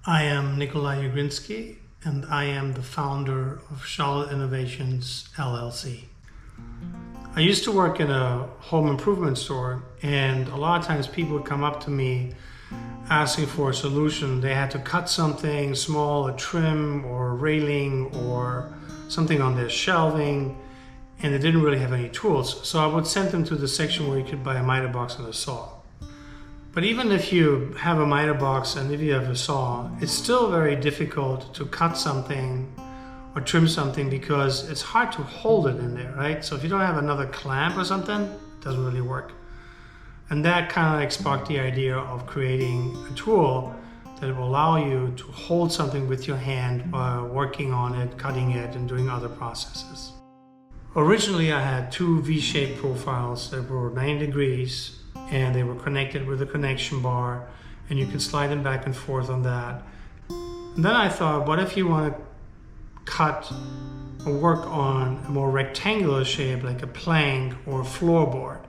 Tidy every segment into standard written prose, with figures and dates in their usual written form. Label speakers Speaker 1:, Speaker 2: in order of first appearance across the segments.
Speaker 1: I am Nikolai Ugrinsky, and I am the founder of Charlotte Innovations LLC. I used to work in a home improvement store, and a lot of times people would come up to me asking for a solution. They had to cut something small, a trim or a railing or something on their shelving, and they didn't really have any tools. So I would send them to the section where you could buy a miter box and a saw. But even if you have a miter box and if you have a saw, it's still very difficult to cut something or trim something because it's hard to hold it in there, right? So if you don't have another clamp or something, it doesn't really work. And that kind of like sparked the idea of creating a tool that will allow you to hold something with your hand while working on it, cutting it, and doing other processes. Originally, I had two V-shaped profiles that were 90 degrees, and they were connected with a connection bar, and you could slide them back and forth on that. And then I thought, what if you want to cut or work on a more rectangular shape like a plank or a floorboard?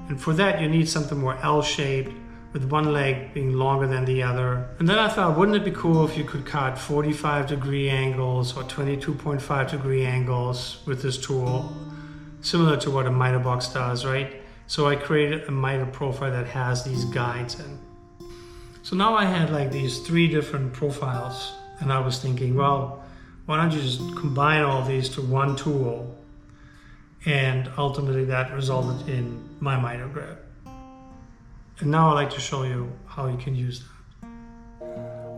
Speaker 1: And for that you need something more L-shaped with one leg being longer than the other. And then I thought, wouldn't it be cool if you could cut 45-degree angles or 22.5-degree angles with this tool, similar to what a miter box does, right? So I created a miter profile that has these guides in. So now I had like these three different profiles, and I was thinking, well, why don't you just combine all these to one tool? And ultimately that resulted in MyMiterGrip. And now I'd like to show you how you can use that.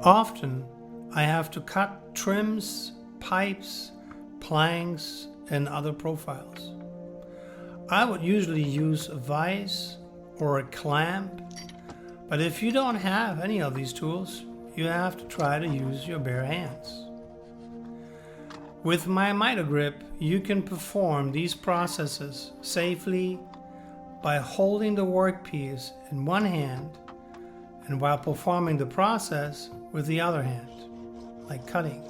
Speaker 1: Often I have to cut trims, pipes, planks, and other profiles. I would usually use a vise or a clamp, but if you don't have any of these tools, you have to try to use your bare hands. With MyMiterGrip, you can perform these processes safely by holding the workpiece in one hand and while performing the process with the other hand, like cutting.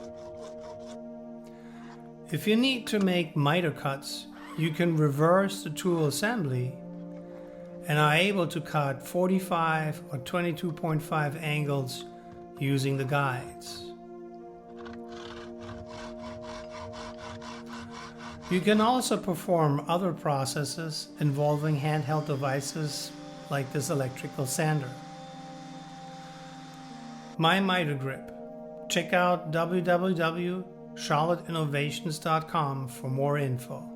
Speaker 1: If you need to make miter cuts, you can reverse the tool assembly and are able to cut 45 or 22.5 angles using the guides. You can also perform other processes involving handheld devices like this electrical sander. MyMiterGrip. Check out www.charlotteinnovations.com for more info.